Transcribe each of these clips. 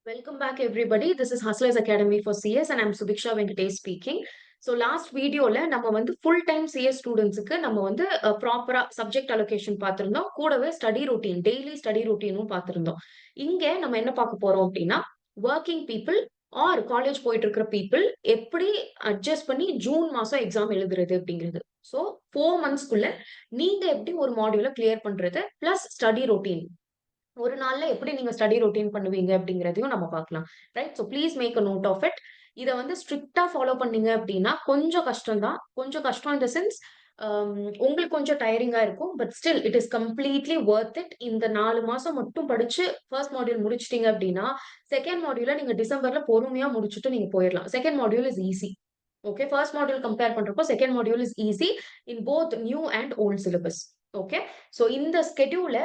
Welcome back, everybody. This is Hustlers Academy for CS, and I'm Subiksha Venkatesh speaking. So last வீடியோல நம்ம வந்து full time CS ஸ்டூடெண்ட்ஸுக்கு நம்ம வந்து ப்ராப்பரா சப்ஜெக்ட் அலோகேஷன் பார்த்திருந்தோம். கூடவே ஸ்டடி ரொட்டீன், டெய்லி ஸ்டடி ரொட்டீனும் பார்த்திருந்தோம். இங்க நம்ம என்ன பார்க்க போறோம் அப்படின்னா, ஒர்க்கிங் பீப்புள் ஆர் காலேஜ் போயிட்டு இருக்கிற பீப்புள் எப்படி அட்ஜஸ்ட் பண்ணி ஜூன் மாசம் எக்ஸாம் எழுதுறது அப்படிங்கிறது. ஸோ 4 மந்த்ஸ்க்குள்ள நீங்க எப்படி ஒரு மாடியூலை கிளியர் பண்றது பிளஸ் ஸ்டடி ரொட்டீன் ஒரு நாள்ல எப்படி நீங்க ஸ்டடி ரொட்டீன் பண்ணுவீங்க அப்படிங்கிறதையும் நம்ம பார்க்கலாம். Right? So please make a note of it. இத வந்து ஸ்ட்ரிக்ட்டா ஃபாலோ பண்ணீங்க அப்படின்னா கொஞ்சம் கஷ்டம் தான். கொஞ்சம் கஷ்டம் இன் த சென்ஸ் உங்களுக்கு கொஞ்சம் டயரிங்கா இருக்கும். But still it is completely Worth it. இந்த 4 மாசம் மட்டும் படிச்சு ஃபர்ஸ்ட் மாடியூல் முடிச்சுட்டீங்க அப்படின்னா, செகண்ட் மாடியூல நீங்க டிசம்பர்ல பொறுமையா முடிச்சுட்டு நீங்க போயிரலாம். Second module is easy. Okay. First module compare பண்றப்போ second module is easy in both new and old syllabus. Okay. So இந்த ஸ்கெட்யூல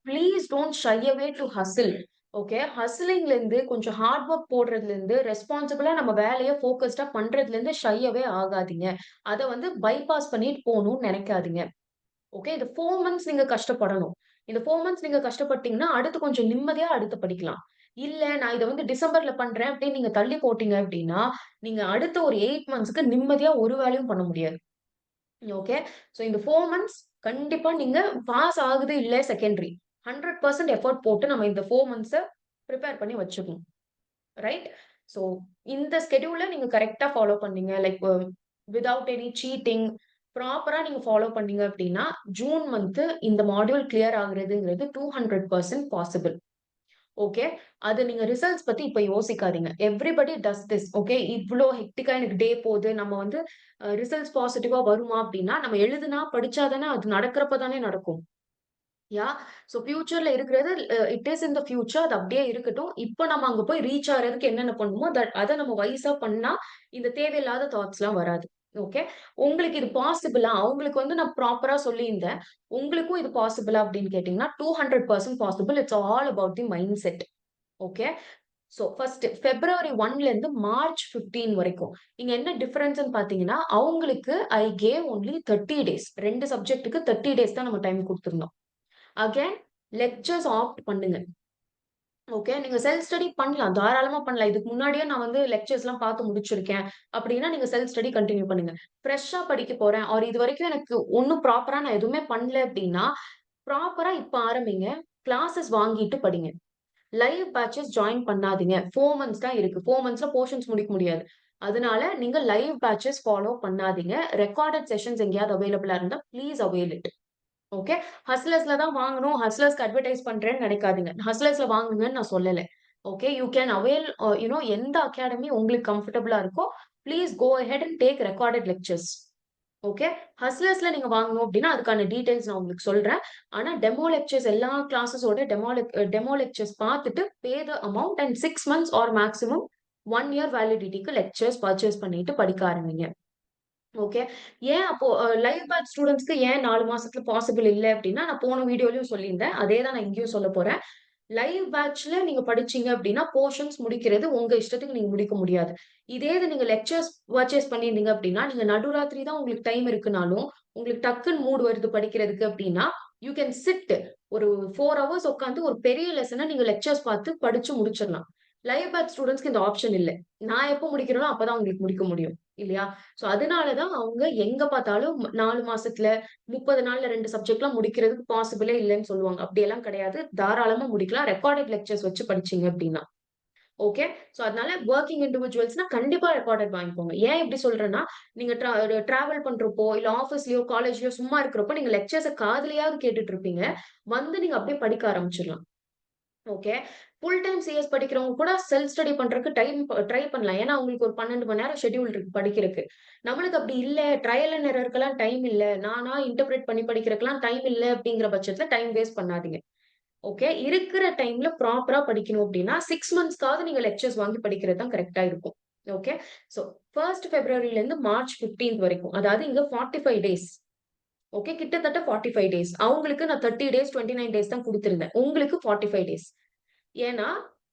please don't shy away to hustle. Okay. ஹஸ்லிங்ல இருந்து கொஞ்சம் ஹார்ட் ஒர்க் போடுறதுல இருந்து ரெஸ்பான்சிபிளா நம்ம வேலைய ஃபோக்கஸ்டா பண்றதுல இருந்து ஷை அவே ஆகாதீங்க. அத வந்து பைபாஸ் பண்ணிட்டு போணும்னு நினைக்காதீங்க. ஓகே. இந்த 4 மந்த்ஸ் நீங்க கஷ்டப்படணும். இந்த 4 மந்த்ஸ் நீங்க கஷ்டப்பட்டீங்கன்னா, அடுத்து கொஞ்சம் நிம்மதியா அடுத்து படிக்கலாம். இல்ல நான் இத வந்து டிசம்பர்ல பண்றேன் அப்படின்னு நீங்க தள்ளி போட்டீங்க அப்படின்னா, நீங்க அடுத்த ஒரு 8 மந்த்ஸ்க்கு நிம்மதியா ஒரு வேலையும் பண்ண முடியாது. ஓகே. சோ இந்த 4 மந்த்ஸ் கண்டிப்பா நீங்க பாஸ் ஆகுது இல்ல செகண்டரி. 100% எஃபோர்ட் போட்டு நம்ம இந்த 4 மந்த்ஸ பிரிப்பேர் பண்ணி வச்சுக்கணும். ரைட்? சோ இந்த ஸ்கெட்யூல நீங்க கரெக்ட்டா ஃபாலோ பண்ணீங்க. லைக் வித்தவுட் எனி சீட்டிங் ப்ராப்பரா நீங்க ஃபாலோ பண்ணீங்க அப்படின்னா, ஜூன் மந்த் இந்த மாடியூல் கிளியர் ஆகுறதுங்கிறது 200% பாசிபிள். ஓகே. அது நீங்க ரிசல்ட்ஸ் பத்தி இப்ப யோசிக்காதீங்க. Everybody does this. ஓகே. இவ்ளோ ஹெக்டிக்கா எனக்கு டே போது. நம்ம வந்து ரிசல்ட்ஸ் பாசிட்டிவா வருமா அப்டின்னா, நம்ம எழுதுனா, படிச்சா தானே அது நடக்கிறப்ப தானே நடக்கும். யாஹ்! சோ ஃபியூச்சர்ல இருக்கிறது it is in the future. அது அப்டியே இருக்கட்டும். இப்ப நம்ம அங்க போய் ரீச் ஆகுறதுக்கு என்னென்ன பண்ணணுமோ, அத நம்ம வைஸா பண்ணா, இந்த தேவையில்லாத தாட்ஸ்லாம் வராது. ஓகே. உங்களுக்கு இது பாசிபிளா? அவங்களுக்கு வந்து நான் ப்ராப்பரா சொல்லியிருந்தேன். உங்களுக்கும் இது பாசிபிளா அப்டின்னு கேட்டீங்கன்னா, 200% possible. It's all about the mind set. Okay. So first பிப்ரவரி 1ல இருந்து மார்ச் 15 வரைக்கும். இங்க என்ன டிஃபரன்ஸ்ன்னு பார்த்தீங்கன்னா, அவங்களுக்கு ஐ கேவ் ஒன்லி 30 டேஸ். 2 சப்ஜெக்ட்க்கு 30 டேஸ் தான் நம்ம டைம் குடுத்திருந்தோம். அகைன் லெக்சர்ஸ் ஆப்ட் பண்ணுங்க. ஓகே. நீங்க செல்ஃப் ஸ்டடி பண்ணலாம். தாராளமா பண்ணலாம். இதுக்கு முன்னாடியே நான் வந்து லெக்சர்ஸ்லாம் பார்த்து முடிச்சிருக்கேன். அப்படின்னா நீங்க செல்ஃப் ஸ்டடி கன்டின்யூ பண்ணுங்க. ஃப்ரெஷ்ஷா படிக்க போறேன் ஆர் இதுவரைக்கும் எனக்கு ஒண்ணும் ப்ராப்பரா நான் எதுவுமே பண்ணல அப்படின்னா, ப்ராப்பரா இப்ப ஆரம்பிங்க. கிளாஸஸ் வாங்கிட்டு படிங்க. லைவ் பேட்சஸ் ஜாயின் பண்ணாதீங்க. 4 மந்த்ஸ் தான் இருக்கு. 4 மந்த்ஸ்ல போர்ஷன்ஸ் முடிக்க முடியாது. அதனால நீங்க லைவ் பேட்சஸ் ஃபாலோ பண்ணாதீங்க. ரெக்கார்டட் செஷன்ஸ் எங்கேயாவது அவைலபிளா இருந்தா ப்ளீஸ் அவைல் இட். ஓகே. ஹஸ்லர்ஸ்ல தான் வாங்கணும். ஹஸ்லர்ஸ்க்கு அட்வர்டைஸ் பண்றேன்னு நினைக்காதீங்க. ஹஸ்லர்ஸ்ல வாங்குங்கன்னு நான் சொல்லல. ஓகே. யூ கேன் அவைல் எந்த அகாடமி உங்களுக்கு கம்ஃபர்டபுளா இருக்கோ, please go ahead and take recorded lectures. Okay. ஹஸ்லர்ஸ்ல நீங்க வாங்கணும் அப்டின்னா, அதுக்கான டீடைல்ஸ் நான் உங்களுக்கு சொல்றேன். ஆனா டெமோ லெக்சர்ஸ் எல்லா கிளாஸஸோட டெமோ லெக்சர்ஸ் பார்த்துட்டு pay the amount and 6 months or maximum 1 year வேலிடிட்டிக்கு லெக்சர்ஸ் பர்ச்சேஸ் பண்ணிட்டு படிக்க ஆரம்பிங்க. ஓகே. ஏன் அப்போ லைவ் பேட்ச் ஸ்டூடண்ட்ஸ்க்கு ஏன் 4 மாசத்துல பாசிபிள் இல்ல அப்டின்னா, நான் போன வீடியோலயும் சொல்லியிருந்தேன். அதே தான் நான் இங்கேயும் சொல்லப் போறேன். லைவ் பேட்ச்ல நீங்க படிச்சீங்க அப்டின்னா, போர்ஷன்ஸ் முடிக்கிறது உங்க இஷ்டத்துக்கு நீங்க முடிக்க முடியாது. இதே இது நீங்க லெக்சர்ஸ் பர்ச்சேஸ் பண்ணியிருந்தீங்க அப்டின்னா, நீங்க நடுராத்திரி தான் உங்களுக்கு டைம் இருக்குனாலும், உங்களுக்கு டக்குன்னு மூட் வருது படிக்கிறதுக்கு அப்டின்னா, யூ கேன் சிட் ஒரு 4 ஹவர்ஸ் உட்கார்ந்து ஒரு பெரிய லெசன நீங்க லெக்சர்ஸ் பார்த்து படிச்சு முடிச்சிடலாம். லைவ் பேட்ச் ஸ்டூடண்ட்ஸ்க்கு இந்த ஆப்ஷன் இல்ல. நான் எப்ப முடிக்கிறேனோ அப்பதான் உங்களுக்கு முடிக்க முடியும். இல்லையா? சோ அதனால தான் அவங்க எங்க பார்த்தாலும் 4 மாசத்துல 30 நாள்ல 2 சப்ஜெக்ட்லாம் முடிக்கிறதுக்கு பாசிபிளே இல்லன்னு சொல்லுவாங்க. அப்படியெல்லாம் கிடையாது. தாராளமா முடிக்கலாம். ரெக்கார்டட் லெக்சர்ஸ் வச்சு படிச்சீங்க அப்படின்னா. ஓகே. சோ அதனால வொர்க்கிங் இண்டிவிஜுவல்ஸ்னா கண்டிப்பா ரெக்கார்டட் வாங்கிக்கோங்க. ஏன் இப்படி சொல்றேன்னா, நீங்க டிராவல் பண்றப்போ, இல்ல ஆஃபீஸ்லயோ, காலேஜ்லயோ சும்மா இருக்கிறப்போ நீங்க லெக்சர்ஸ காதுலயாவது கேட்டுட்டு இருப்பீங்க. வந்து நீங்க அப்படியே படிக்க ஆரம்பிச்சிடலாம். ஓகே. ஃபுல் டைம் சிஎஸ் படிக்கிறவங்க கூட செல்ஃப் ஸ்டடி பண்றதுக்கு ட்ரை பண்ணலாம். ஏன்னா, அவங்களுக்கு ஒரு 12 மணி நேரம் ஷெட்யூல் இருக்கு படிக்கிறக்கு. நம்மளுக்கு அப்படி இல்ல. ட்ரையல் அண்ட் எரர்க்கலாம் டைம் இல்ல. நானா இன்டர்பிரெட் பண்ணி படிக்கிறதுக்கெல்லாம் டைம் இல்ல அப்படிங்கிற பட்சத்துல டைம் வேஸ்ட் பண்ணாதீங்க. ஓகே. இருக்கிற டைம்ல ப்ராப்பரா படிக்கணும் அப்படின்னா, 6 மந்த்ஸ்க்காவது நீங்க லெக்சர்ஸ் வாங்கி படிக்கிறது தான் கரெக்ட்டா இருக்கும். ஓகே. சோ 1 பிப்ரவரிலருந்து மார்ச் 15 வரைக்கும். அதாவது இங்க 45 டேஸ். ஓகே. கிட்டத்தட்ட 45 டேஸ். அவங்களுக்கு நான் 30 டேஸ், 29 டேஸ் தான் குடுத்திருந்தேன். உங்களுக்கு 45 டேஸ். ஏன்னா,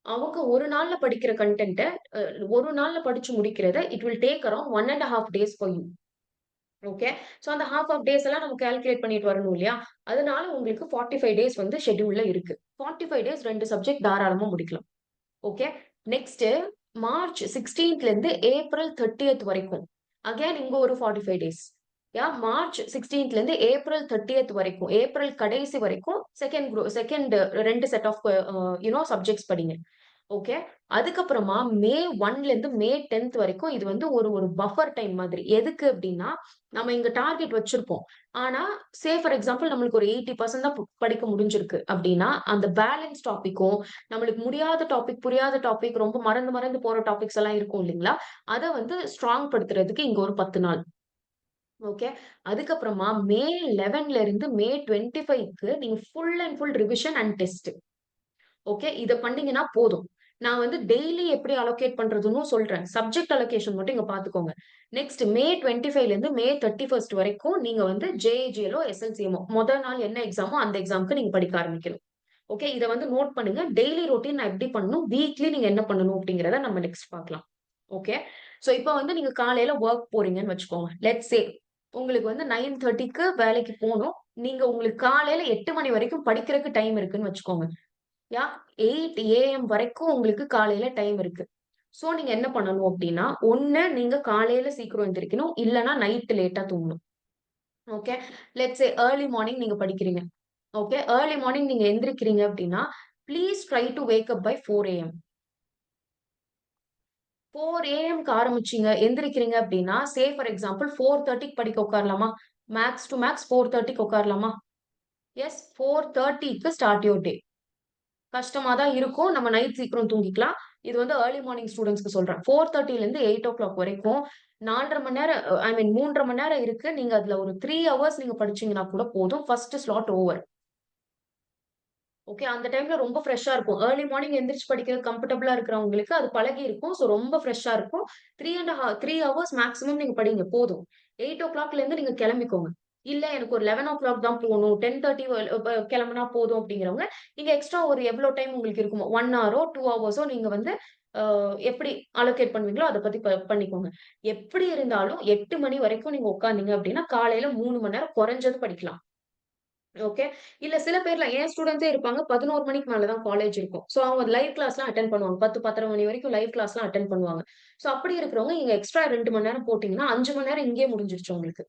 அவங்க ஒரு நாள்ல படிக்கிற கன்டென்ட்ட ஒரு நாள்ல படிச்சு முடிக்கிறத it will take around 1 1/2 days for you. Okay. So அந்த ஹால்ஃப் ஆஃப் டேஸ் எல்லாம் நம்ம கால்குலேட் பண்ணிட்டு வரணும் இல்லையா? அதனால உங்களுக்கு 45 டேஸ் வந்து ஷெட்யூல்ல இருக்கு. 45 டேஸ் 2 சப்ஜெக்ட் தாராளமா முடிக்கலாம். ஓகே. நெக்ஸ்ட் மார்ச் 16th இருந்து ஏப்ரல் 30th வரைக்கும். அகைன் இங்க ஒரு 45 டேஸ். மார்ச் 16th இருந்து ஏப்ரல் 30th வரைக்கும். ஏப்ரல் கடைசி வரைக்கும் 2 செட் ஆஃப் சப்ஜெக்ட்ஸ் படிங்க. ஓகே. அதுக்கப்புறமா மே 1ல இருந்து மே 10th வரைக்கும் இது வந்து ஒரு ஒரு பஃபர் டைம் மாதிரி. எதுக்கு அப்டின்னா, நம்ம இங்க டார்கெட் வச்சிருப்போம். ஆனா, ஃபார் எக்ஸாம்பிள் நம்மளுக்கு ஒரு 80% தான் படிக்க முடிஞ்சிருக்கு அப்டின்னா, அந்த பேலன்ஸ் டாபிக்கும், நம்மளுக்கு முடியாத டாபிக், புரியாத டாபிக், ரொம்ப மறந்து மறந்து போற டாபிக்ஸ் எல்லாம் இருக்கும் இல்லீங்களா? அத வந்து ஸ்ட்ராங் படுத்துறதுக்கு இங்க ஒரு 10 நாள். ஓகே. அதுக்கப்புறமா மே 11ல இருந்து மே 25க்கு நீங்க full and full revision and test. Okay. இத பண்ணீங்கன்னா போதும். நான் வந்து டெய்லி எப்படி அலோகேட் பண்றதுன்னும் சொல்றேன். சப்ஜெக்ட் அலோகேஷன் மட்டும் இங்க பார்த்துக்கோங்க. நெக்ஸ்ட் மே 25ல இருந்து மே 31 வரைக்கும் நீங்க வந்து ஜேஏஜிஎலோ, எஸ்எல்சிஎம்மோ மொத நாள் என்ன எக்ஸாமோ அந்த எக்ஸாம்க்கு நீங்க படிக்க ஆரம்பிக்கணும். ஓகே. இத வந்து நோட் பண்ணுங்க. டெய்லி ரொட்டீன் நான் எப்படி பண்ணணும்? வீக்லி நீங்க என்ன பண்ணணும்? அப்படிங்கிறத நம்ம நெக்ஸ்ட் பார்க்கலாம். ஓகே. சோ இப்ப வந்து நீங்க காலையில வொர்க் போறீங்கன்னு வச்சுக்கோங்க. லெட்ஸ் சே உங்களுக்கு வந்து 9:30க்கு வேலைக்கு போணும். நீங்க உங்களுக்கு காலையில 8 மணி வரைக்கும் படிக்கிறதுக்கு டைம் இருக்குன்னு வச்சுக்கோங்க. யா 8 ஏஎம் வரைக்கும் உங்களுக்கு காலையில டைம் இருக்கு. சோ நீங்க என்ன பண்ணணும் அப்டின்னா, ஒண்ணு நீங்க காலையில சீக்கிரம் எந்திரிக்கணும். இல்லன்னா நைட் லேட்டா தூங்கணும். Okay. Let's say early morning நீங்க படிக்கிறீங்க. ஓகே. ஏர்லி மார்னிங் நீங்க எந்திரிக்கிறீங்க அப்டின்னா, please try to wake up by 4 AM. 4 ஏஎம்க்கு ஆரம்பிச்சீங்க, எந்திரிக்கிறீங்க அப்டின்னா, ஃபார் எக்ஸாம்பிள் 4:30க்கு படிக்க உட்காரலாமா? மேக்ஸ் டூ மேக்ஸ் 4:30க்கு உட்காரலாமா? எஸ் 4:30க்கு ஸ்டார்ட் யூர் டே. கஷ்டமா தான் இருக்கும். நம்ம நைட் சீக்கிரம் தூங்கிக்கலாம். இது வந்து ஏர்லி மார்னிங் ஸ்டூடண்ட்ஸ்க்கு சொல்றேன். 4:30லிருந்து 8:00 வரைக்கும் 4 1/2 மணி நேரம் ஐ மீன் 3 1/2 மணி நேரம் இருக்கு. நீங்க அதுல ஒரு 3 ஹவர்ஸ் நீங்க படிச்சீங்கன்னா கூட போதும். First slot over. ஓகே. அந்த டைம்ல ரொம்ப ஃப்ரெஷ்ஷா இருக்கும். ஏர்லி மார்னிங் எந்திரிச்சு படிக்கிறது கம்ஃபர்டபுளா இருக்கிறவங்களுக்கு அது பழகி இருக்கும். சோ ரொம்ப ஃப்ரெஷ்ஷா இருக்கும். 3 ஹவர்ஸ் மேக்ஸிமம் நீங்க படிங்க போதும். 8:00லேருந்து நீங்க கிளம்பிக்கோங்க. இல்ல எனக்கு ஒரு 11:00 தான் போணும். 10:30 கிளம்புனா போதும் அப்படிங்கிறவங்க, நீங்க எக்ஸ்ட்ரா ஒரு எவ்வளோ டைம் உங்களுக்கு இருக்குமோ 1 ஹவரோ, 2 ஹவர்ஸோ நீங்க வந்து அ எப்படி அலோகேட் பண்ணுவீங்களோ அத பத்தி பண்ணிக்கோங்க. எப்படி இருந்தாலும் 8 மணி வரைக்கும் நீங்க உட்கார்ந்தீங்க அப்படின்னா, காலையில 3 மணி நேரம் குறைஞ்சது படிக்கலாம். ஓகே. இல்ல சில பேர்லாம் என் ஸ்டூடண்ட்ஸே இருப்பாங்க. 11 மணிக்கு மேல தான் காலேஜ் இருக்கும். சோ அவங்க லைவ் கிளாஸ்லாம் அட்டெண்ட் பண்ணுவாங்க. 10, 10:30 மணி வரைக்கும் லைவ் கிளாஸ்லாம் அட்டெண்ட் பண்ணுவாங்க. சோ அப்படி இருக்கிறவங்க நீங்க எக்ஸ்ட்ரா 2 மணி நேரம் போட்டீங்கன்னா, 5 மணி நேரம் இங்கேயே முடிஞ்சிருச்சு உங்களுக்கு.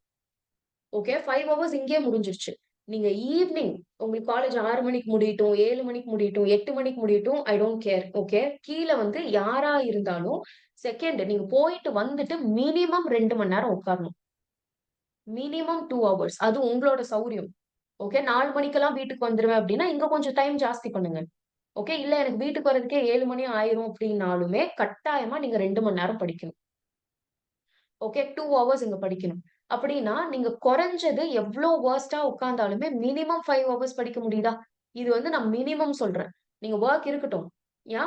ஓகே. 5 ஹவர்ஸ் இங்கேயே முடிஞ்சிருச்சு. நீங்க ஈவ்னிங் உங்களுக்கு காலேஜ் 6 மணிக்கு முடியட்டும், 7 மணிக்கு முடியட்டும், 8 மணிக்கு முடியட்டும், ஐ டோன்ட் கேர். ஓகே. கீழ வந்து யாரா இருந்தாலும், செகண்ட் நீங்க போயிட்டு வந்துட்டு மினிமம் 2 மணி நேரம் உட்காரணும். Minimum 2 hours. அது உங்களோட சௌரியம். ஓகே. 4 மணிக்கெல்லாம் வீட்டுக்கு வந்துருவேன் அப்டின்னா, இங்க கொஞ்சம் டைம் ஜாஸ்தி பண்ணுங்க. ஓகே. இல்ல எனக்கு வீட்டுக்கு வரதுக்கே 7 மணி ஆயிரும் அப்டின்னாலுமே, கட்டாயமா நீங்க 2 மணி நேரம் படிக்கணும். ஓகே. 2 ஹவர்ஸ் இங்க படிக்கணும். அப்படின்னா, நீங்க குறைஞ்சது எவ்ளோ வொர்ஸ்ட்டா உட்கார்ந்தாலுமே மினிமம் 5 ஹவர்ஸ் படிக்க முடியுதா? இது வந்து நான் மினிமம் சொல்றேன். நீங்க வொர்க் இருக்கட்டும். யா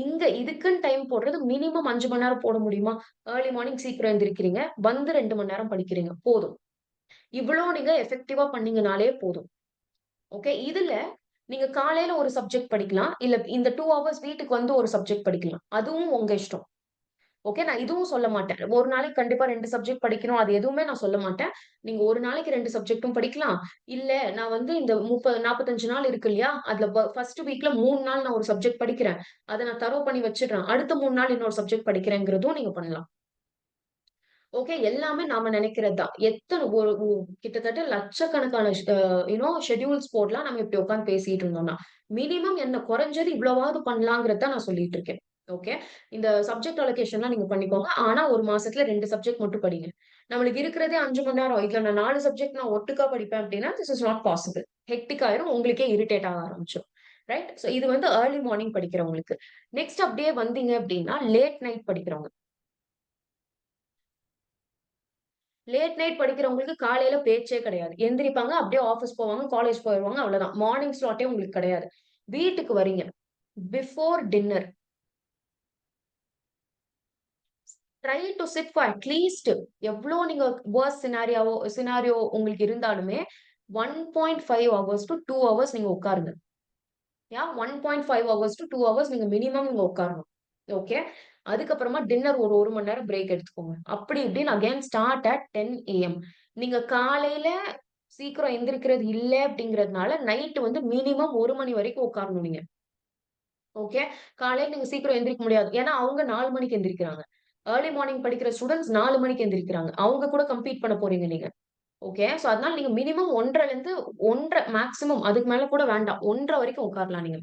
இங்க இதுக்குன்னு டைம் போடுறது மினிமம் 5 மணி நேரம் போட முடியுமா? ஏர்லி மார்னிங் சீக்கிரம் எந்திரிக்கிறீங்க. வந்து 2 மணி நேரம் படிக்கிறீங்க. போதும். இவ்ளோ நீங்க எஃபெக்டிவா பண்ணீங்கனாலே போதும். ஓகே. இதுல நீங்க காலையில ஒரு சப்ஜெக்ட் படிக்கலாம். இல்ல இந்த 2 ஹவர்ஸ் வீட்டுக்கு வந்து ஒரு சப்ஜெக்ட் படிக்கலாம். அதுவும் உங்க இஷ்டம். ஓகே. நான் இதுவும் சொல்ல மாட்டேன். ஒரு நாளைக்கு கண்டிப்பா 2 சப்ஜெக்ட் படிக்கணும். அது எதுவுமே நான் சொல்ல மாட்டேன். நீங்க ஒரு நாளைக்கு 2 சப்ஜெக்ட்டும் படிக்கலாம். இல்ல நான் வந்து இந்த 30 45 நாள் இருக்கு இல்லையா? அதுல ஃபர்ஸ்ட் வீக்ல 3 நாள் நான் ஒரு சப்ஜெக்ட் படிக்கிறேன். அத நான் தரோவ் பண்ணி வச்சுடுறேன். அடுத்த 3 நாள் இன்னொரு சப்ஜெக்ட் படிக்கிறேங்கிறதும் நீங்க பண்ணலாம். ஓகே. எல்லாமே நாம நெனைக்கிறது தான். எத்தன ஒரு கிட்டத்தட்ட லட்சக்கணக்கான ஷெட்யூல்ஸ் போடலாம். நம்ம இப்படி உட்கார்ந்து பேசிட்டு இருந்தோம்னா. மினிமம் என்ன குறைஞ்சது இவ்வளவாவது பண்ணலாங்கிறத தான் நான் சொல்லிட்டு இருக்கேன். ஓகே. இந்த சப்ஜெக்ட் அலோகேஷன்லாம் நீங்க பண்ணிக்கோங்க. ஆனா 1 மாசத்துல 2 சப்ஜெக்ட் மட்டும் படிங்க. நம்மளுக்கு இருக்கிறதே 5 மணி நேரம். இதுல நான் 4 சப்ஜெக்ட் நான் ஒட்டுக்கா படிப்பேன் அப்படின்னா, this is not possible. Hectic ஆயிரும். உங்களுக்கே இரிட்டேட் ஆக ஆரம்பிச்சுரும். ரைட்? சோ இது வந்து ஏர்லி மார்னிங் படிக்கிறவங்களுக்கு. நெக்ஸ்ட் அப்படியே வந்தீங்க அப்படின்னா, லேட் நைட் படிக்கிறவங்க. லேட் நைட் படிக்கிறவங்களுக்கு காலையில பேச்சே கிடையாது. எந்திரிப்பாங்க, அப்படியே ஆஃபீஸ் போவாங்க, காலேஜ் போயிருவாங்க அவ்வளதான். மார்னிங் ஸ்லாட்டே உங்களுக்கு கிடையாது. வீட்டுக்கு வரீங்க. Before dinner try to sit for at least எவ்ளோ நீங்க வொர்ஸ்ட் சினாரியோ உங்களுக்கு இருந்தாலுமே 1.5 ஹவர்ஸ் டூ 2 ஹவர்ஸ் நீங்க உட்காருங்க. 1.5 ஹவர்ஸ் டூ 2 ஹவர்ஸ் நீங்க மினிமம் நீங்க உட்காரணும். ஓகே. அதுக்கப்புறமா டின்னர் ஒரு 1 மணி நேரம் பிரேக் எடுத்துக்கோங்க. அப்படி இப்படின்னு அகைன் ஸ்டார்ட் அட் 10 ஏஎம். நீங்க காலையில சீக்கிரம் எந்திரிக்கிறது இல்ல அப்படிங்கிறதுனால, நைட் வந்து மினிமம் 1 மணி வரைக்கும் உட்காரணும் நீங்க. ஓகே. காலையில நீங்க சீக்கிரம் எந்திரிக்க முடியாது. ஏன்னா, அவங்க 4 மணிக்கு எந்திரிக்கிறாங்க. ஏர்லி மார்னிங் படிக்கிற ஸ்டூடண்ட்ஸ் 4 மணிக்கு எந்திரிக்கிறாங்க. அவங்க கூட கம்பீட் பண்ண போறீங்க நீங்க. ஓகே. சோ அதனால நீங்க மினிமம் 1:30லேருந்து 1:30 மேக்ஸிமம் அதுக்கு மேல கூட வேண்டாம். 1:30 வரைக்கும் உட்காரலாம் நீங்க.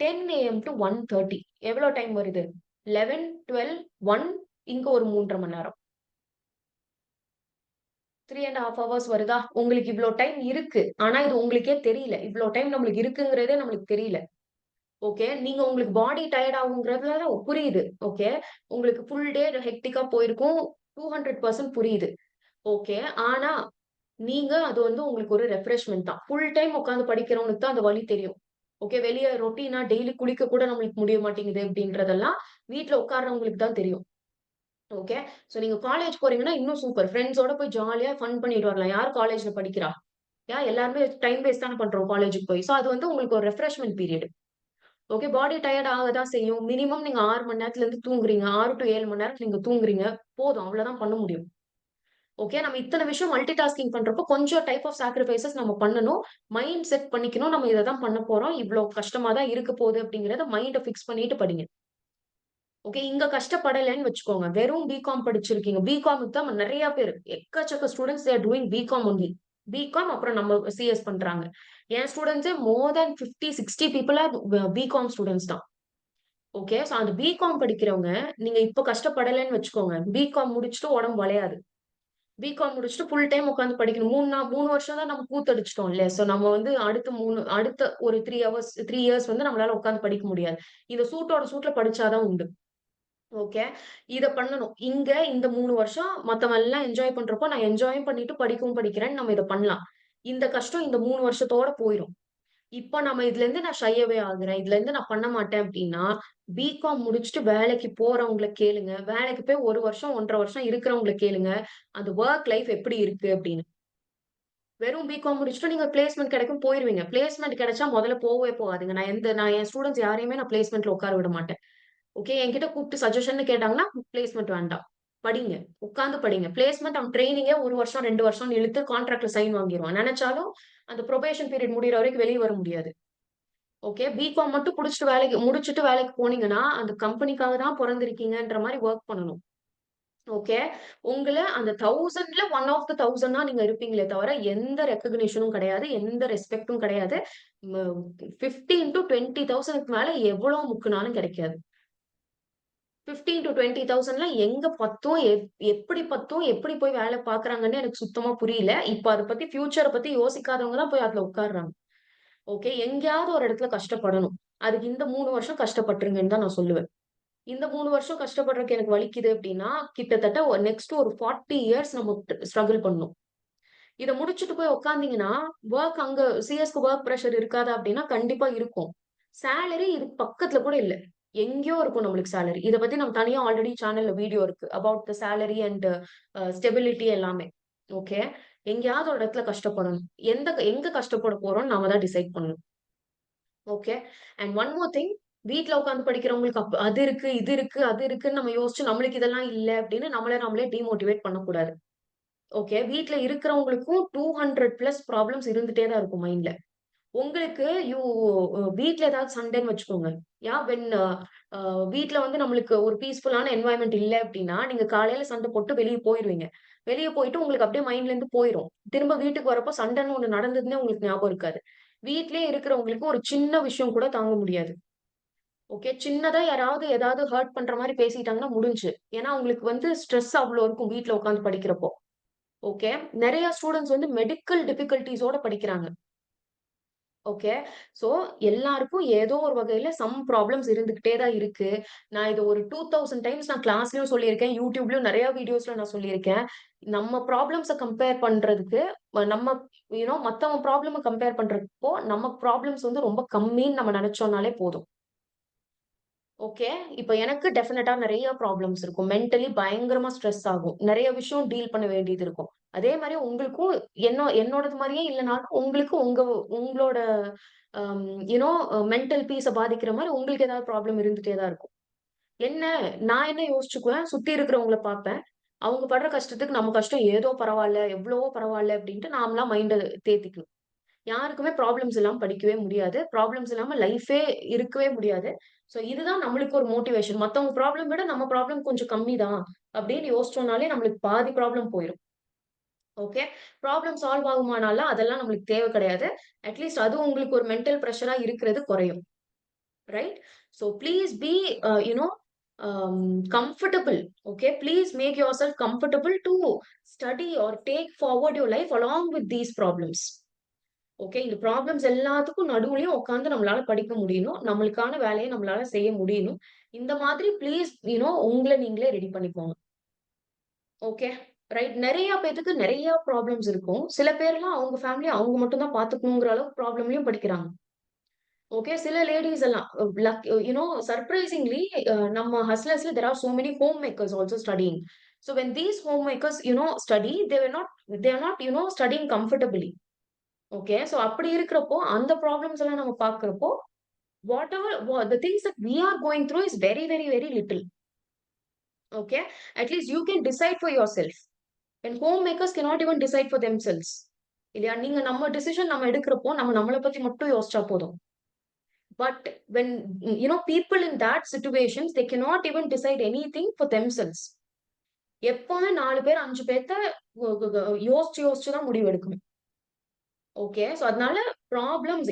10 ஏஎம் டூ 1:30 எவ்வளோ டைம் வருது? 11, 12, 1 இங்க ஒரு 3 1/2 மணி நேரம். 3 1/2 ஹவர்ஸ் வருதா? உங்களுக்கு இவ்ளோ டைம் இருக்கு. ஆனா இது உங்களுக்கே தெரியல. இவ்ளோ டைம் நம்மளுக்கு இருக்குங்கிறதே நம்மளுக்கு தெரியல. ஓகே. நீங்க உங்களுக்கு பாடி டயர்ட் ஆகுங்கிறதுல புரியுது. ஓகே. உங்களுக்கு ஃபுல் டே ஹெக்டிக்கா போயிருக்கும். 200% புரியுது. ஓகே. ஆனா, நீங்க அது வந்து உங்களுக்கு ஒரு ரெஃப்ரெஷ்மென்ட் தான். ஃபுல் டைம் உட்கார்ந்து படிக்கிறவனுக்கு தான் அந்த வலி தெரியும். ஓகே. வெளிய ரொட்டீனா டெய்லி குளிக்க கூட நம்மளுக்கு முடிய மாட்டேங்குது அப்படின்றதெல்லாம், வீட்ல உட்கார்றவங்களுக்கு தான் தெரியும். ஓகே. சோ நீங்க காலேஜ் போறீங்கன்னா இன்னும் சூப்பர். ஃபிரெண்ட்ஸோட போய் ஜாலியா ஃபன் பண்ணிட்டு வரலாம். யார் காலேஜ்ல படிக்கிறா? எல்லாருமே டைம் வேஸ்ட் தானே பண்றோம் காலேஜுக்கு போய். சோ அது வந்து உங்களுக்கு ஒரு refreshment period. Okay. Body tired ஆக தான் செய்யும். மினிமம் நீங்க 6 மணி நேரத்துலருந்து தூங்குறீங்க. 6 டூ 7 மணி நேரம் நீங்க தூங்குறீங்க. போதும். அவ்வளோதான் பண்ண முடியும். ஓகே. நம்ம இத்தன விஷயம் மல்டி டாஸ்கிங் பண்றப்போ கொஞ்சம் டைப் ஆஃப் சாக்ரிஃபைசஸ் நம்ம பண்ணணும். மைண்ட் செட் பண்ணிக்கணும். நம்ம இத தான் பண்ண போறோம். இவ்ளோ கஷ்டமா தான் இருக்க போகுது அப்படிங்கிறத மைண்ட ஃபிக்ஸ் பண்ணிட்டு படிங்க. ஓகே. இங்க கஷ்டப்படலன்னு வச்சுக்கோங்க. வெறும் பிகாம் படிச்சிருக்கீங்க. பிகாம்க்கு தான் நெறைய பேரு எக்கச்சக்க students they are doing BCom only. BCom அப்புறம் நம்ம சிஎஸ் பண்றாங்க. என் ஸ்டூடண்ட்ஸே more than 50, 60 people are BCom students தான். ஓகே. சோ அந்த பிகாம் படிக்கிறவங்க, நீங்க இப்ப கஷ்டப்படலன்னு வச்சுக்கோங்க. பிகாம் முடிச்சுட்டு உடம்பு வளையாது. பிகாம் முடிச்சுட்டு ஃபுல் டைம் உட்கார்ந்து படிக்கணும். 3 வருஷம் தான் நம்ம கூத்தடிச்சுட்டோம் இல்ல. சோ நம்ம வந்து அடுத்த ஒரு 3 ஹவர்ஸ் 3 இயர்ஸ் வந்து நம்மளால உட்கார்ந்து படிக்க முடியாது. இத சூட்டோட சூட்ல படிச்சா தான் உண்டு. ஓகே. இத பண்ணணும். இங்க இந்த 3 வருஷம் மத்தவன் எல்லாம் என்ஜாய் பண்றப்போ, நான் என்ஜாயும் பண்ணிட்டு படிக்கவும் படிக்கிறேன்னு நம்ம இத பண்ணலாம். இந்த கஷ்டம் இந்த 3 வருஷத்தோட போயிரும். இப்ப நம்ம இதுலருந்து நான் ஷை அவே ஆகுறேன். இதுலருந்து நான் பண்ண மாட்டேன் அப்டின்னா, பிகாம் முடிச்சுட்டு வேலைக்கு போறவங்கள கேளுங்க. வேலைக்கு போய் 1 வருஷம், 1 1/2 வருஷம் இருக்கிறவங்கள கேளுங்க. அந்த வொர்க் லைஃப் எப்படி இருக்கு அப்டின்னு. வெறும் பிகாம் முடிச்சுட்டு நீங்க பிளேஸ்மென்ட் கிடைக்கும் போயிருவீங்க. பிளேஸ்மென்ட் கிடைச்சா முதல்ல போவே போகாதீங்க. நான் என் ஸ்டூடண்ட்ஸ் யாரையுமே நான் பிளேஸ்மென்ட்ல உட்கார விட மாட்டேன். ஓகே. என்கிட்ட கூப்பிட்டு சஜஷன்னு கேட்டாங்கன்னா, பிளேஸ்மென்ட் வேண்டாம். படிங்க. உட்கார்ந்து படிங்க. பிளேஸ்மென்ட் அவன் ட்ரெய்னிங்கே 1 வருஷம், 2 வருஷம்னு இழுத்து கான்ட்ராக்ட்ல சைன் வாங்கிருவான். நெனச்சாலும் அந்த புரொபேஷன் பீரியட் முடியிற வரைக்கும் வெளிய வர முடியாது. ஓகே. பிகாம் மட்டும் முடிச்சுட்டு வேலைக்கு போனீங்கன்னா, அந்த கம்பெனிக்காக தான் பொறந்திருக்கீங்கன்ற மாரி வொர்க் பண்ணணும். ஓகே. உங்கள அந்த 1000ல ஒன் ஆஃப் த 1000ஆ நீங்க இருப்பீங்களே தவிர, எந்த ரெகக்னிஷனும் கிடையாது. எந்த ரெஸ்பெக்டும் கிடையாது. ம 15 டூ 20,000க்கு மேல எவ்வளோ முக்குனாலும் கிடைக்காது. 15 டூ 20,000லாம் எங்க பத்தும்? எப்படி பத்தும்? எப்படி போய் வேலை பார்க்குறாங்கன்னு எனக்கு சுத்தமா புரியல. இப்ப அத பத்தி ஃபியூச்சர பத்தி யோசிக்காதவங்க தான் போய் அதுல உட்கார்றாங்க. ஓகே. எங்கேயாவது ஒரு இடத்துல கஷ்டப்படணும். அதுக்கு இந்த 3 வருஷம் கஷ்டப்பட்டுருங்கன்னு தான் நான் சொல்லுவேன். இந்த 3 வருஷம் கஷ்டப்படுறதுக்கு எனக்கு வலிக்குது அப்டின்னா, கிட்டத்தட்ட நெக்ஸ்ட் ஒரு 40 இயர்ஸ் நம்ம ஸ்ட்ரகிள் பண்ணணும். இத முடிச்சுட்டு போய் உட்கார்ந்தீங்கன்னா, வொர்க் அங்க சிஎஸ்க்கு வொர்க் பிரஷர் இருக்காதா அப்டின்னா, கண்டிப்பா இருக்கும். சேலரி இதுக்கு பக்கத்துல கூட இல்ல. எங்கேயோ இருக்கும் நம்மளுக்கு சேலரி. இத பத்தி நம்ம தனியா ஆல்ரெடி சேனல்ல வீடியோ இருக்கு. About the salary and stability எல்லாமே. ஓகே. எங்கேயாவது ஒரு இடத்துல கஷ்டப்படணும். எங்க கஷ்டப்பட போறோம்னு நாம தான் டிசைட் பண்ணணும். Okay. And one more thing வீட்ல உட்கார்ந்து படிக்கிறவங்களுக்கு அது இருக்கு, இது இருக்கு, அது இருக்குன்னு நம்ம யோசிச்சு நம்மளுக்கு இதெல்லாம் இல்ல அப்படின்னு நம்மள நாமளே டிமோட்டிவேட் பண்ணக்கூடாது. ஓகே. வீட்ல இருக்கிறவங்களுக்கும் 200 பிளஸ் ப்ராப்ளம்ஸ் இருந்துட்டே தான் இருக்கும் மைண்ட்ல. உங்களுக்கு வீட்ல ஏதாவது சண்டைன்னு வச்சுக்கோங்க. வென் வீட்ல வந்து நம்மளுக்கு ஒரு பீஸ்ஃபுல்லான என்வாயர்ன்மென்ட் இல்ல அப்டின்னா, நீங்க காலையில சண்டை போட்டு வெளிய போயிருவீங்க. வெளிய போயிட்டு உங்களுக்கு அப்படியே மைண்ட்ல இருந்து போயிரும். திரும்ப வீட்டுக்கு வரப்போ சண்டைன்னு ஒண்ணு நடந்ததுன்னே உங்களுக்கு ஞாபகம் இருக்காது. வீட்லயே இருக்கிறவங்களுக்கு ஒரு சின்ன விஷயம் கூட தாங்க முடியாது. ஓகே. சின்னதா யாராவது ஏதாவது ஹர்ட் பண்ற மாரி பேசிட்டாங்கன்னா முடிஞ்சுச்சு. ஏன்னா, அவங்களுக்கு வந்து ஸ்ட்ரெஸ் அவ்ளோ இருக்கும் வீட்ல உட்கார்ந்து படிக்கிறப்போ. ஓகே. நெறைய ஸ்டூடண்ட்ஸ் வந்து மெடிக்கல் டிஃபிகல்டீஸோட படிக்கிறாங்க. ஓகே. சோ, எல்லாருக்கும் ஏதோ ஒரு வகையில ப்ராப்ளம்ஸ் இருந்துகிட்டே தான் இருக்கு. நான் இத ஒரு 2000 டைம்ஸ் நான் கிளாஸ்லயும் சொல்லியிருக்கேன். YouTubeலயும் நெறைய வீடியோஸ்ல நான் சொல்லியிருக்கேன். நம்ம ப்ராப்ளம்ஸ கம்பேர் பண்றதுக்கு நம்ம மத்தவங்க ப்ராப்ளம கம்பேர் பண்றப்போ, நம்ம ப்ராப்ளம்ஸ் வந்து ரொம்ப கம்மின்னு நம்ம நெனச்சோம்னாலே போதும். ஓகே. இப்ப எனக்கு டெஃபினட்டா நெறைய ப்ராப்ளம்ஸ் இருக்கும். மென்டலி பயங்கரமா ஸ்ட்ரெஸ் ஆகும். நெறைய விஷயம் டீல் பண்ண வேண்டியது இருக்கும். அதே மாரி உங்களுக்கும் என்னோடது மாரியே இல்லனாலும், உங்களுக்கு உங்களோட அம் யூ நோ மென்டல் பீஸ பாதிக்கிற மாரி உங்களுக்கு ஏதாவது ப்ராப்ளம் இருந்துட்டே தான் இருக்கும். என்ன நான் என்ன யோசிச்சுக்குவேன், சுத்தி இருக்கிறவங்கள பார்ப்பேன். அவங்க படுற கஷ்டத்துக்கு நம்ம கஷ்டம் ஏதோ பரவால்ல, எவ்வளவோ பரவால்ல அப்டின்ட்டு நாமளா மைண்ட தேத்திக்கணும். யாருக்குமே ப்ராப்ளம்ஸ் இல்லாம படிக்கவே முடியாது. ப்ராப்ளம்ஸ் இல்லாம லைஃபே இருக்கவே முடியாது. சோ இதுதான் நம்மளுக்கு ஒரு மோட்டிவேஷன். மத்தவங்க ப்ராப்ளம் விட நம்ம ப்ராப்ளம் கொஞ்சம் கம்மி தான் அப்படின்னு யோசிச்சோம்னாலே நம்மளுக்கு பாதி ப்ராப்ளம் போயிரும். ஓகே. ப்ராப்ளம் சால்வ் ஆகுமானாலாம் அதெல்லாம் நம்மளுக்கு தேவை கிடையாது. அட்லீஸ்ட் அது உங்களுக்கு ஒரு மென்டல் பிரஷரா இருக்கிறது குறையும். Right? So please be, comfortable. Okay, please make yourself comfortable to study or take forward your life along with these problems. Okay. இந்த ப்ராப்ளம்ஸ் எல்லாத்துக்கும் நடுவுலயும் உட்கார்ந்து நம்மளால படிக்க முடியணும். நம்மளுக்கான வேலைய நம்மளால செய்ய முடியணும். இந்த மாதிரி ப்ளீஸ் உங்கள நீங்களே ரெடி பண்ணிக்கோங்க. ஓகே. ரைட். நெறைய பேத்துக்கு நெறைய ப்ராப்ளம்ஸ் இருக்கும். சில பேர்லாம் அவங்க ஃபேமிலிய அவங்க மட்டும் தான் பார்த்துக்கணுங்கிற அளவுக்கு ப்ராப்ளம்லயும் படிக்கிறாங்க. ஓகே. சில லேடீஸ் எல்லாம் சர்ப்ரைசிங்லி நம்ம ஹஸ்லர்ஸ்ல there are so many home makers also studying. So when these homemakers, study, they are not studying comfortably. Okay. So அப்படி இருக்கிறப்போ, அந்த ப்ராப்ளம்ஸ் எல்லாம் நம்ம பார்க்கிறப்போ, the things that we are going through is very, very, very little. Okay. At least you can decide for yourself. And homemakers cannot even decide for themselves. இல்லையா? நீங்க நம்ம decision நம்ம எடுக்கிறப்போ, நம்ம நம்மள பத்தி மட்டும் யோசிச்சா போதும். But when, people in that situations, they cannot even decide anything for themselves. எப்பவுமே 4 பேர் 5 பேத்த யோசிச்சு யோசிச்சு தான் முடிவு எடுக்கணும். ஓகே. சோ அதனால ப்ராப்ளம்ஸ்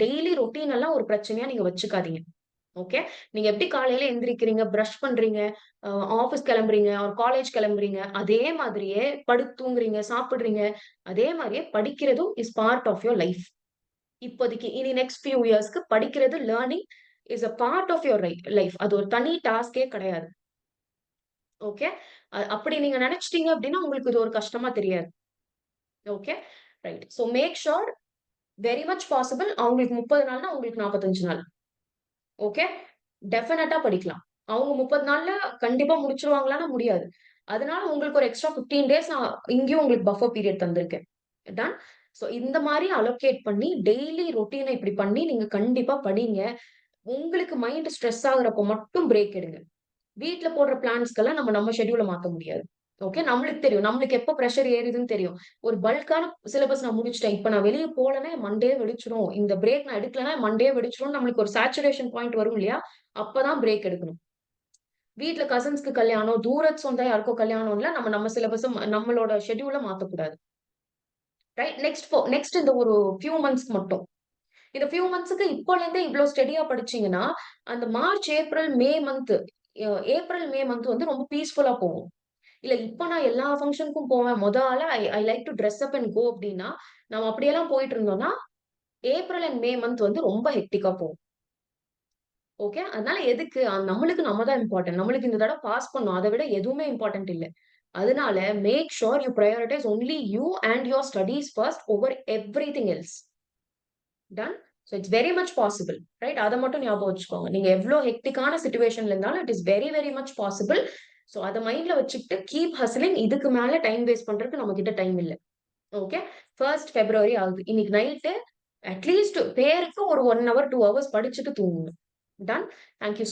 டெய்லி ரொட்டீன் எல்லாம் ஒரு பிரச்சனையா நீங்க வச்சுக்காதீங்க. ஓகே. நீங்க எப்படி காலையில எந்திரிக்கிறீங்க, பிரஷ் பண்றீங்க, ஆஃபீஸ் கிளம்புறீங்க, ஒரு காலேஜ் கிளம்புறீங்க, அதே மாதிரியே படுத்து தூங்குறீங்க, சாப்பிடுறீங்க, அதே மாதிரியே படிக்கிறதும் is part of your life. இப்போதைக்கு இனி நெக்ஸ்ட் ஃபியூ இயர்ஸ்க்கு படிக்கிறது learning is a part of your life. அது ஒரு தனி டாஸ்கே கிடையாது. ஓகே. அப்படி நீங்க நினைச்சிட்டீங்க அப்படின்னா உங்களுக்கு இது ஒரு கஷ்டமா தெரியாது. Okay. Right. So make sure very much possible அவங்களுக்கு 30 நாள்னா உங்களுக்கு 45 நாள். ஓகே. டெஃபினட்டா படிக்கலாம். அவங்க 30 நாள்ல கண்டிப்பா முடிச்சுருவாங்களான்னா முடியாது. அதனால உங்களுக்கு ஒரு எக்ஸ்ட்ரா 15 டேஸ் நான் இங்கேயும் உங்களுக்கு பஃபர் பீரியட் தந்திருக்கேன். டன். சோ இந்த மாரி அலோகேட் பண்ணி டெய்லி ரொட்டீன இப்படி பண்ணி நீங்க கண்டிப்பா படிங்க. உங்களுக்கு மைண்ட் ஸ்ட்ரெஸ் ஆகுறப்போ மட்டும் பிரேக் எடுங்க. வீட்ல போடுற பிளான்ஸ்க்கெல்லாம் நம்ம ஷெட்யூல மாத்த முடியாது. ஓகே. நம்மளுக்கு தெரியும். நம்மளுக்கு எப்ப பிரஷர் ஏறுதுன்னு தெரியும். ஒரு பல்க்கான சிலபஸ் நான் முடிச்சுட்டேன். இப்ப நான் வெளிய போலன்னா மண்டே வெடிச்சுரும். இந்த பிரேக் நான் எடுக்கலன்னா மண்டே வெடிச்சுரும்னு நம்மளுக்கு ஒரு சேச்சுரேஷன் பாயிண்ட் வரும் இல்லையா? அப்பதான் பிரேக் எடுக்கணும். வீட்ல கசின்ஸ்க்கு கல்யாணம், தூரத்து சொந்தம் யாருக்கோ கல்யாணம்ல நம்ம சிலபஸ நம்மளோட ஷெட்யூல மாத்தக்கூடாது. ரைட். நெக்ஸ்ட் இந்த ஒரு ஃபியூ மந்த்ஸ்க்கு மட்டும். இந்த ஃபியூ மந்த்ஸ்க்கு இப்போலேருந்தே இவ்ளோ ஸ்டெடியா படிச்சீங்கன்னா, அந்த மார்ச், ஏப்ரல், மே மந்த் வந்து ரொம்ப பீஸ்ஃபுல்லா போகும். இல்ல இப்ப நான் எல்லா ஃபங்ஷனுக்கும் போவேன். மொத ஆளா I I like to dress up and go அப்டின்னா, நம்ம அப்படியெல்லாம் போயிட்டு இருந்தோம்னா, ஏப்ரல் அண்ட் மே மந்த் வந்து ரொம்ப ஹெக்டிக்கா போகும். ஓகே. அதனால எதுக்கு? நம்மளுக்கு நம்ம தான் இம்பார்ட்டன்ட். நம்மளுக்கு இந்த தடவ பாஸ் பண்ணணும். அத விட எதுவுமே இம்பார்ட்டன்ட் இல்ல. அதனால make sure you prioritise only you and your studies first over everything else. Done. So it's very much possible. Right. அத மட்டும் ஞாபகம் வச்சுக்கோங்க. நீங்க எவ்ளோ ஹெக்டிக்கான சிச்சுவேஷன்ல இருந்தாலும் it is very, very much possible. So அத மைண்ட்ல வச்சுக்கிட்டு கீப் ஹஸ்லிங். இதுக்கு மேல டைம் வேஸ்ட் பண்றதுக்கு நம்ம கிட்ட டைம் இல்ல. ஓகே. 1 February ஆகுது. இன்னைக்கு நைட்டு அட்லீஸ்ட் பேருக்கு ஒரு 1 ஹவர், 2 ஹவர்ஸ் படிச்சுட்டு தூங்குங்க. டன். Thank you.